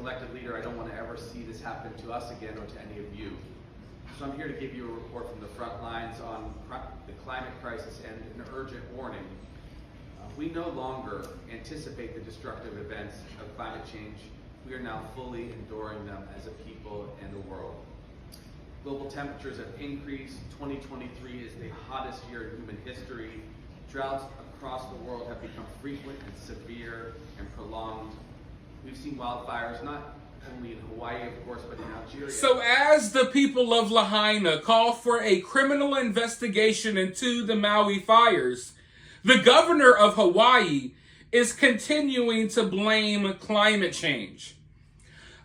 elected leader, I don't want to ever see this happen to us again or to any of you. So I'm here to give you a report from the front lines on the climate crisis and an urgent warning. We no longer anticipate the destructive events of climate change. We are now fully enduring them as a people and a world. Global temperatures have increased. 2023 is the hottest year in human history. Droughts across the world have become frequent and severe and prolonged. We've seen wildfires not only in Hawaii, of course, but in Algeria. So as the people of Lahaina call for a criminal investigation into the Maui fires, the governor of Hawaii is continuing to blame climate change.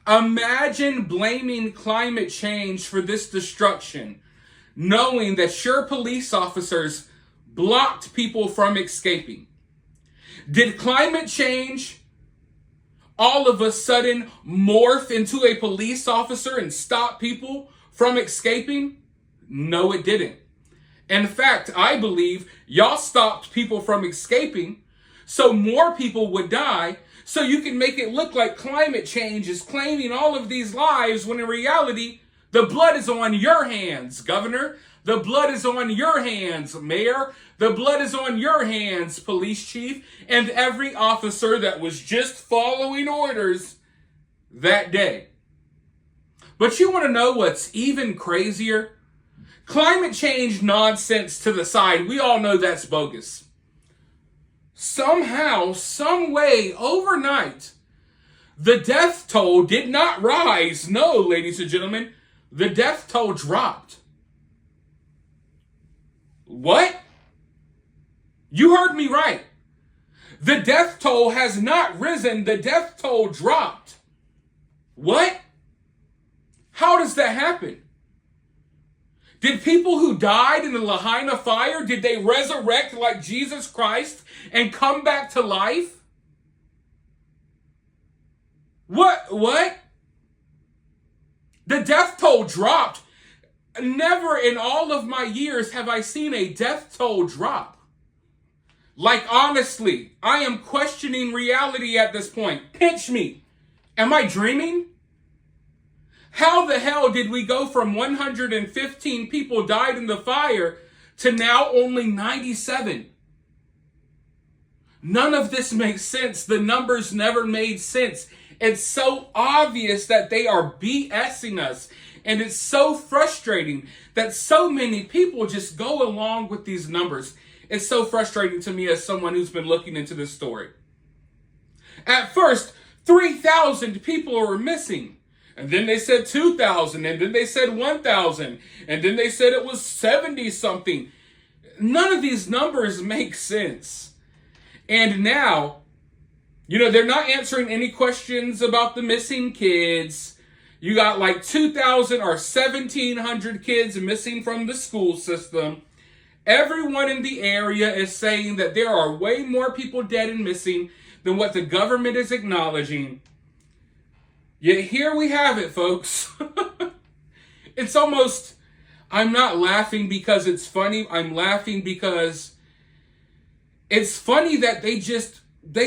Imagine blaming climate change for this destruction, knowing that your police officers blocked people from escaping. Did climate change all of a sudden morph into a police officer and stop people from escaping? No, it didn't. In fact, I believe y'all stopped people from escaping so more people would die, so you can make it look like climate change is claiming all of these lives, when in reality, the blood is on your hands, Governor. The blood is on your hands, Mayor. The blood is on your hands, Police Chief, and every officer that was just following orders that day. But you want to know what's even crazier? Climate change nonsense to the side. We all know that's bogus. Somehow, some way, overnight, the death toll did not rise. No, ladies and gentlemen, the death toll dropped. What? You heard me right. The death toll has not risen. The death toll dropped. What? How does that happen? Did people who died in the Lahaina fire, did they resurrect like Jesus Christ and come back to life? What? The death toll dropped. Never in all of my years have I seen a death toll drop. Like, honestly, I am questioning reality at this point. Pinch me. Am I dreaming? How the hell did we go from 115 people died in the fire to now only 97? None of this makes sense. The numbers never made sense. It's so obvious that they are BSing us. And it's so frustrating that so many people just go along with these numbers. It's so frustrating to me as someone who's been looking into this story. At first, 3,000 people were missing. And then they said 2,000, and then they said 1,000, and then they said it was 70-something. None of these numbers make sense. And now, they're not answering any questions about the missing kids. You got like 2,000 or 1,700 kids missing from the school system. Everyone in the area is saying that there are way more people dead and missing than what the government is acknowledging. Yet here we have it, folks. It's almost, I'm not laughing because it's funny. I'm laughing because it's funny that they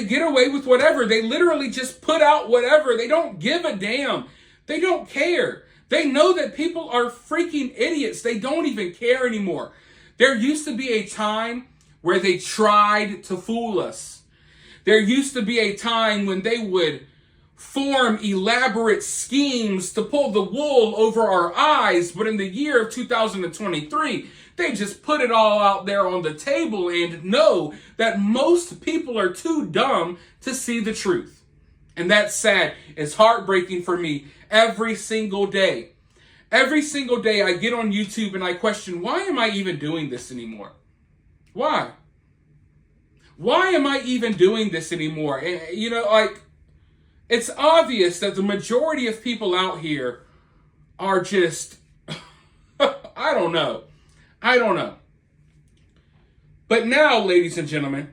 get away with whatever. They literally just put out whatever. They don't give a damn. They don't care. They know that people are freaking idiots. They don't even care anymore. There used to be a time where they tried to fool us. There used to be a time when they would form elaborate schemes to pull the wool over our eyes, but in the year of 2023, they just put it all out there on the table and know that most people are too dumb to see the truth. And that's sad. It's heartbreaking for me every single day. Every single day I get on YouTube and I question, why am I even doing this anymore? Why? Why am I even doing this anymore? And, it's obvious that the majority of people out here are just, I don't know. But now, ladies and gentlemen,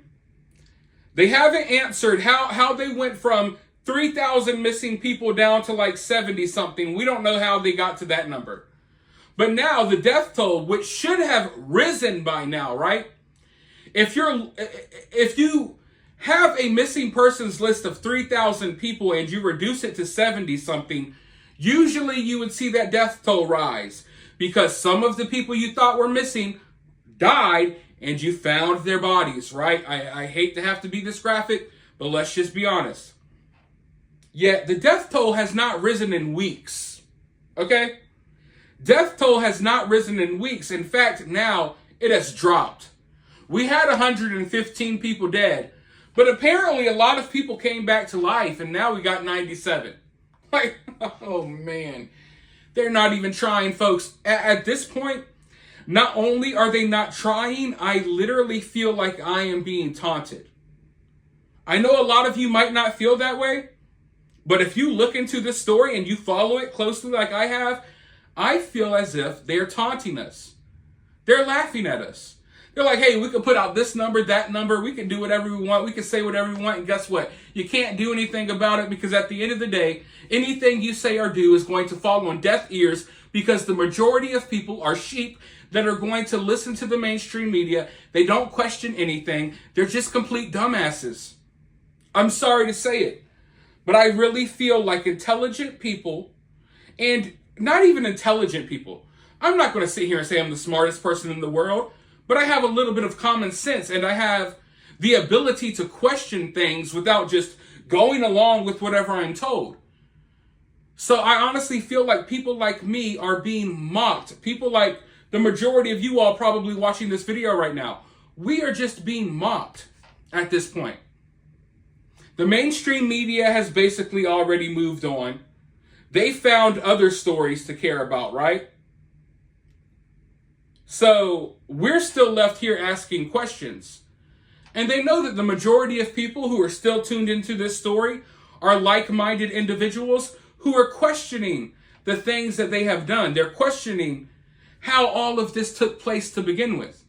they haven't answered how they went from 3,000 missing people down to like 70-something. We don't know how they got to that number. But now the death toll, which should have risen by now, right? If you have a missing persons list of 3,000 people and you reduce it to 70 something, usually you would see that death toll rise because some of the people you thought were missing died and you found their bodies, right? I hate to have to be this graphic, but let's just be honest. Yet the death toll has not risen in weeks, okay? Death toll has not risen in weeks. In fact, now it has dropped. We had 115 people dead, but apparently a lot of people came back to life, and now we got 97. Like, oh man. They're not even trying, folks. At this point, not only are they not trying, I literally feel like I am being taunted. I know a lot of you might not feel that way, but if you look into this story and you follow it closely like I have, I feel as if they're taunting us. They're laughing at us. They're like, hey, we can put out this number, that number. We can do whatever we want. We can say whatever we want. And guess what? You can't do anything about it because at the end of the day, anything you say or do is going to fall on deaf ears because the majority of people are sheep that are going to listen to the mainstream media. They don't question anything. They're just complete dumbasses. I'm sorry to say it, but I really feel like intelligent people, and not even intelligent people. I'm not going to sit here and say I'm the smartest person in the world, but I have a little bit of common sense and I have the ability to question things without just going along with whatever I'm told. So I honestly feel like people like me are being mocked. People like the majority of you all probably watching this video right now. We are just being mocked at this point. The mainstream media has basically already moved on. They found other stories to care about, right? So we're still left here asking questions. And they know that the majority of people who are still tuned into this story are like-minded individuals who are questioning the things that they have done. They're questioning how all of this took place to begin with.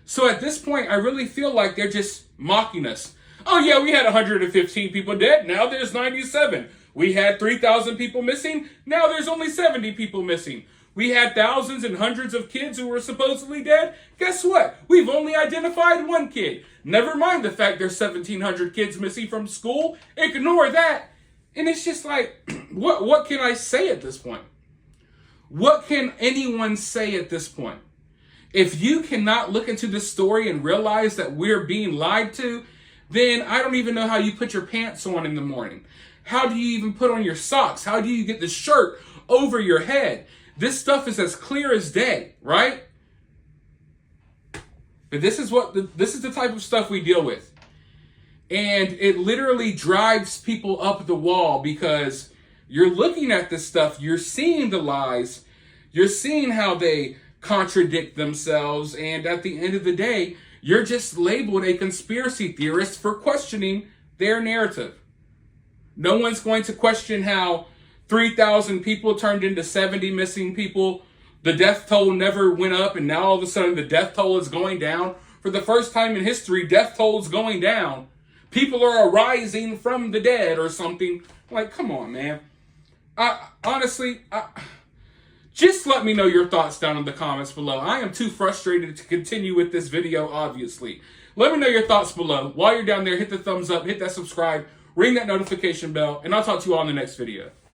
So at this point, I really feel like they're just mocking us. Oh yeah, we had 115 people dead. Now there's 97. We had 3,000 people missing. Now there's only 70 people missing. We had thousands and hundreds of kids who were supposedly dead. Guess what? We've only identified one kid. Never mind the fact there's 1,700 kids missing from school. Ignore that. And it's just like, what can I say at this point? What can anyone say at this point? If you cannot look into this story and realize that we're being lied to, then I don't even know how you put your pants on in the morning. How do you even put on your socks? How do you get the shirt over your head? This stuff is as clear as day, right? But this is the type of stuff we deal with. And it literally drives people up the wall because you're looking at this stuff, you're seeing the lies, you're seeing how they contradict themselves, and at the end of the day, you're just labeled a conspiracy theorist for questioning their narrative. No one's going to question how 3,000 people turned into 70 missing people. The death toll never went up, and now all of a sudden the death toll is going down. For the first time in history, death toll is going down. People are arising from the dead or something. Like, come on, man. Honestly, just let me know your thoughts down in the comments below. I am too frustrated to continue with this video, obviously. Let me know your thoughts below. While you're down there, hit the thumbs up, hit that subscribe, ring that notification bell, and I'll talk to you all in the next video.